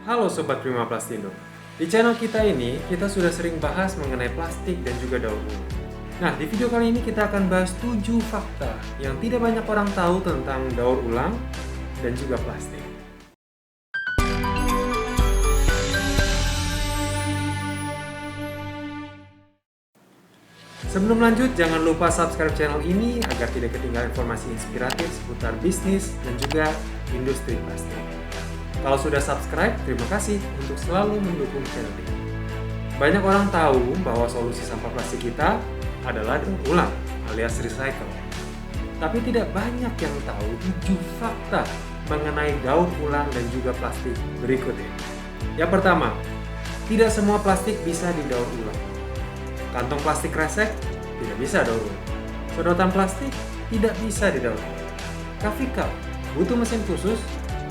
Halo Sobat Prima Plastindo. Di channel kita ini, kita sudah sering bahas mengenai plastik dan juga daur ulang. Nah, di video kali ini kita akan bahas 7 fakta yang tidak banyak orang tahu tentang daur ulang dan juga plastik. Sebelum lanjut, jangan lupa subscribe channel ini agar tidak ketinggalan informasi inspiratif seputar bisnis dan juga industri plastik. Kalau sudah subscribe, terima kasih untuk selalu mendukung channel ini. Banyak orang tahu bahwa solusi sampah plastik kita adalah daur ulang alias recycle. Tapi tidak banyak yang tahu 7 fakta mengenai daur ulang dan juga plastik berikut ini. Yang pertama, tidak semua plastik bisa didaur ulang. Kantong plastik kresek tidak bisa daur ulang. Sedotan plastik tidak bisa didaur ulang. Coffee cup butuh mesin khusus,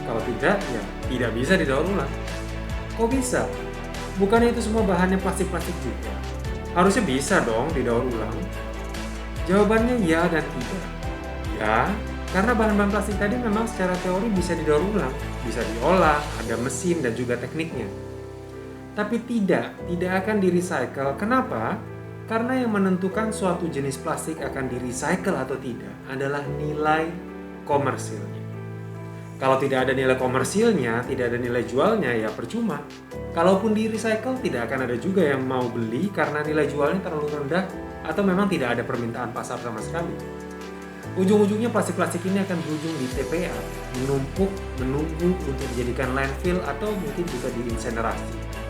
kalau tidak ya tidak bisa didaur ulang. Kok bisa? Bukannya itu semua bahannya plastik-plastik juga? Harusnya bisa dong didaur ulang. Jawabannya ya dan tidak. Ya, karena bahan-bahan plastik tadi memang secara teori bisa didaur ulang, bisa diolah, ada mesin dan juga tekniknya. Tapi tidak akan di-recycle. Kenapa? Karena yang menentukan suatu jenis plastik akan di-recycle atau tidak adalah nilai komersilnya. Kalau tidak ada nilai komersilnya, tidak ada nilai jualnya, ya percuma. Kalaupun di-recycle, tidak akan ada juga yang mau beli karena nilai jualnya terlalu rendah atau memang tidak ada permintaan pasar sama sekali. Ujung-ujungnya plastik-plastik ini akan berujung di TPA, menumpuk, menunggu untuk dijadikan landfill atau mungkin juga diinsenerasi.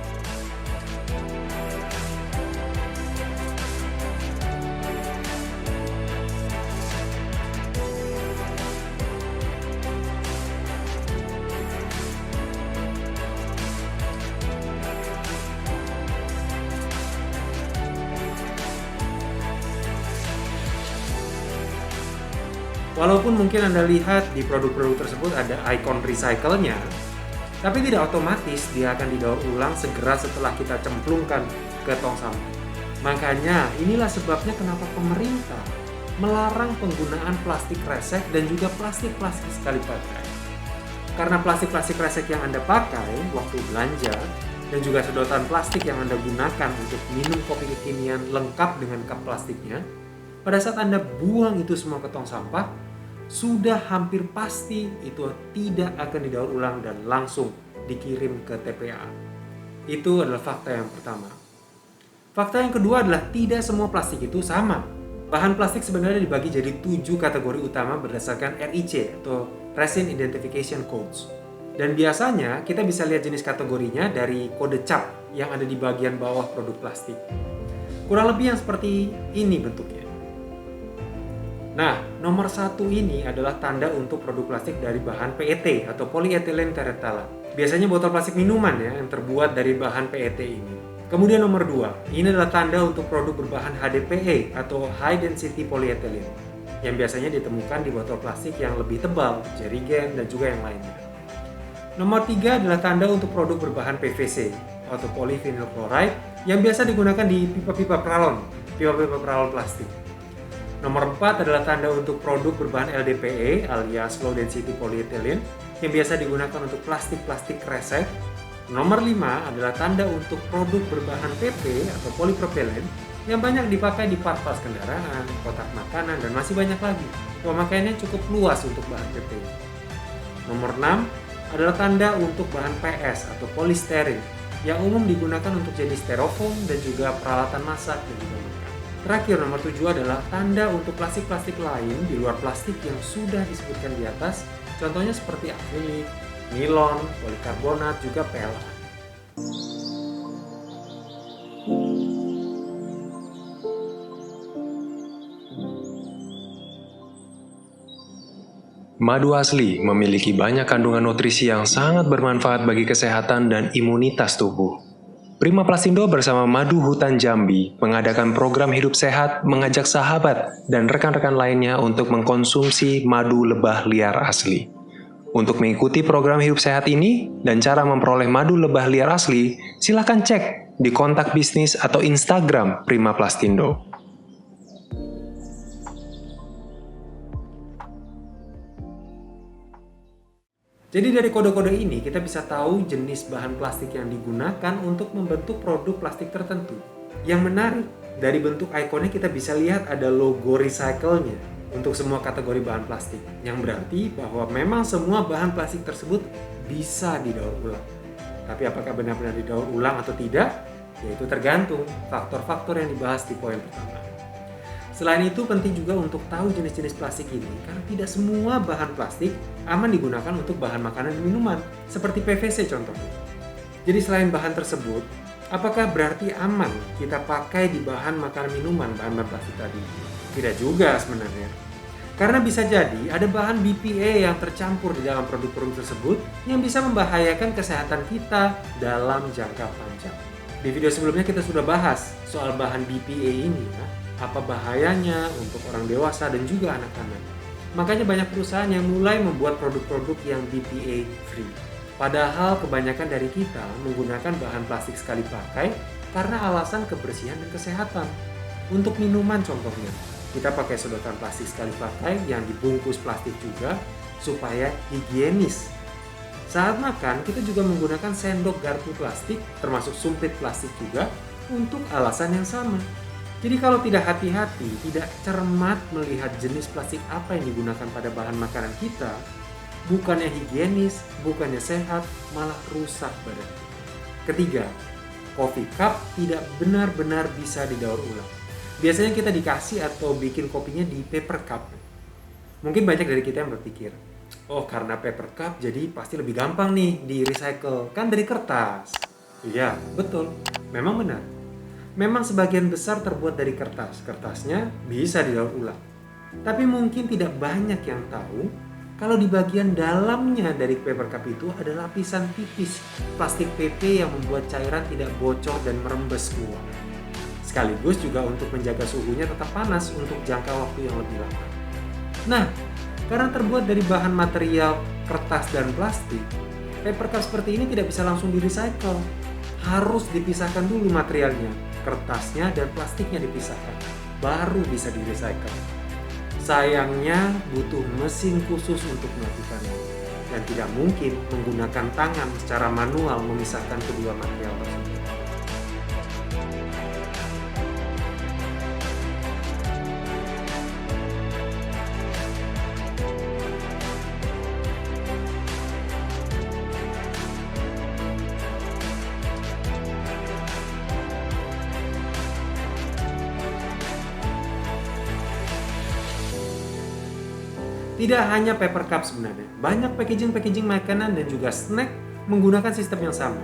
Walaupun mungkin Anda lihat di produk-produk tersebut ada ikon recycle-nya, tapi tidak otomatis dia akan didaur ulang segera setelah kita cemplungkan ke tong sampah. Makanya inilah sebabnya kenapa pemerintah melarang penggunaan plastik kresek dan juga plastik-plastik sekali pakai. Karena plastik-plastik kresek yang Anda pakai waktu belanja dan juga sedotan plastik yang Anda gunakan untuk minum kopi kekinian lengkap dengan cup plastiknya, pada saat Anda buang itu semua ke tong sampah, sudah hampir pasti itu tidak akan didaur ulang dan langsung dikirim ke TPA. Itu adalah fakta yang pertama. Fakta yang kedua adalah tidak semua plastik itu sama. Bahan plastik sebenarnya dibagi jadi 7 kategori utama berdasarkan RIC atau Resin Identification Codes. Dan biasanya kita bisa lihat jenis kategorinya dari kode cap yang ada di bagian bawah produk plastik. Kurang lebih yang seperti ini bentuknya. Nah, nomor 1 ini adalah tanda untuk produk plastik dari bahan PET atau polyethylene terephthalate. Biasanya botol plastik minuman ya yang terbuat dari bahan PET ini. Kemudian nomor 2, ini adalah tanda untuk produk berbahan HDPE atau High Density Polyethylene yang biasanya ditemukan di botol plastik yang lebih tebal, jerigen dan juga yang lainnya. Nomor 3 adalah tanda untuk produk berbahan PVC atau polyvinyl chloride yang biasa digunakan di pipa-pipa peralon plastik. Nomor 4 adalah tanda untuk produk berbahan LDPE alias Low Density Polyethylene yang biasa digunakan untuk plastik-plastik kresek. Nomor 5 adalah tanda untuk produk berbahan PP atau polypropylene yang banyak dipakai di part-part kendaraan, kotak makanan, dan masih banyak lagi. Pemakaiannya cukup luas untuk bahan PP. Nomor 6 adalah tanda untuk bahan PS atau polystyrene yang umum digunakan untuk jenis styrofoam dan juga peralatan masak dan juga makan. Terakhir, nomor 7 adalah tanda untuk plastik-plastik lain di luar plastik yang sudah disebutkan di atas, contohnya seperti akrilik, nilon, polikarbonat, juga PLA. Madu asli memiliki banyak kandungan nutrisi yang sangat bermanfaat bagi kesehatan dan imunitas tubuh. Prima Plastindo bersama Madu Hutan Jambi mengadakan program hidup sehat mengajak sahabat dan rekan-rekan lainnya untuk mengkonsumsi madu lebah liar asli. Untuk mengikuti program hidup sehat ini dan cara memperoleh madu lebah liar asli, silakan cek di kontak bisnis atau Instagram Prima Plastindo. Jadi dari kode-kode ini kita bisa tahu jenis bahan plastik yang digunakan untuk membentuk produk plastik tertentu. Yang menarik, dari bentuk ikonnya kita bisa lihat ada logo recycle-nya untuk semua kategori bahan plastik. Yang berarti bahwa memang semua bahan plastik tersebut bisa didaur ulang. Tapi apakah benar-benar didaur ulang atau tidak? Yaitu tergantung faktor-faktor yang dibahas di poin pertama. Selain itu penting juga untuk tahu jenis-jenis plastik ini karena tidak semua bahan plastik aman digunakan untuk bahan makanan dan minuman, seperti PVC contohnya. Jadi selain bahan tersebut, apakah berarti aman kita pakai di bahan makanan minuman, bahan-bahan plastik tadi? Tidak juga sebenarnya. Karena bisa jadi ada bahan BPA yang tercampur di dalam produk-produk tersebut yang bisa membahayakan kesehatan kita dalam jangka panjang. Di video sebelumnya kita sudah bahas soal bahan BPA ini, apa bahayanya untuk orang dewasa dan juga anak-anak. Makanya banyak perusahaan yang mulai membuat produk-produk yang BPA free. Padahal kebanyakan dari kita menggunakan bahan plastik sekali pakai karena alasan kebersihan dan kesehatan. Untuk minuman contohnya, kita pakai sedotan plastik sekali pakai yang dibungkus plastik juga supaya higienis. Saat makan, kita juga menggunakan sendok garpu plastik, termasuk sumpit plastik juga, untuk alasan yang sama. Jadi kalau tidak hati-hati, tidak cermat melihat jenis plastik apa yang digunakan pada bahan makanan kita, bukannya higienis, bukannya sehat, malah rusak badan. Ketiga, coffee cup tidak benar-benar bisa didaur ulang. Biasanya kita dikasih atau bikin kopinya di paper cup. Mungkin banyak dari kita yang berpikir, oh karena paper cup jadi pasti lebih gampang nih di recycle, kan dari kertas. Iya, betul, memang benar. Memang sebagian besar terbuat dari kertas. Kertasnya bisa didaur ulang. Tapi mungkin tidak banyak yang tahu kalau di bagian dalamnya dari paper cup itu ada lapisan tipis plastik PP yang membuat cairan tidak bocor dan merembes keluar. Sekaligus juga untuk menjaga suhunya tetap panas untuk jangka waktu yang lebih lama. Nah, karena terbuat dari bahan material kertas dan plastik, paper cup seperti ini tidak bisa langsung di-recycle. Harus dipisahkan dulu materialnya, kertasnya dan plastiknya dipisahkan, baru bisa di-recycle. Sayangnya butuh mesin khusus untuk melakukannya, dan tidak mungkin menggunakan tangan secara manual memisahkan kedua material tersebut. Tidak hanya paper cup sebenarnya, banyak packaging makanan dan juga snack menggunakan sistem yang sama.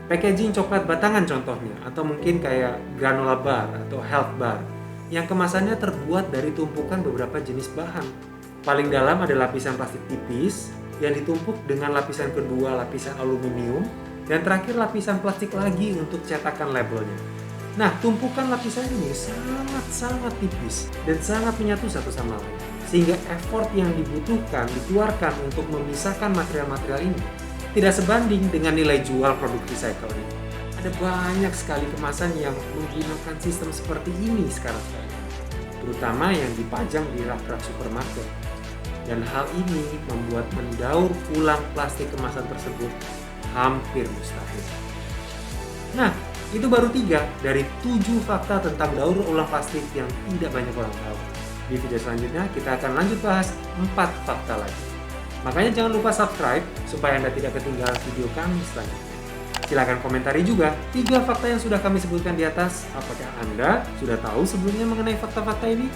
Packaging coklat batangan contohnya, atau mungkin kayak granola bar atau health bar, yang kemasannya terbuat dari tumpukan beberapa jenis bahan. Paling dalam ada lapisan plastik tipis, yang ditumpuk dengan lapisan kedua lapisan aluminium, dan terakhir lapisan plastik lagi untuk cetakan labelnya. Nah, tumpukan lapisan ini sangat tipis dan sangat menyatu satu sama lain. Sehingga effort yang dibutuhkan dikeluarkan untuk memisahkan material-material ini tidak sebanding dengan nilai jual produk recycle ini. Ada banyak sekali kemasan yang menggunakan sistem seperti ini sekarang, terutama yang dipajang di rak-rak supermarket. Dan hal ini membuat mendaur ulang plastik kemasan tersebut hampir mustahil. Nah, itu baru 3 dari 7 fakta tentang daur ulang plastik yang tidak banyak orang tahu. Di video selanjutnya kita akan lanjut bahas 4 fakta lagi. Makanya jangan lupa subscribe supaya Anda tidak ketinggalan video kami selanjutnya. Silahkan komentari juga 3 fakta yang sudah kami sebutkan di atas. Apakah Anda sudah tahu sebelumnya mengenai fakta-fakta ini?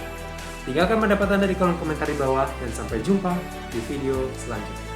Tinggalkan pendapat Anda di kolom komentar di bawah dan sampai jumpa di video selanjutnya.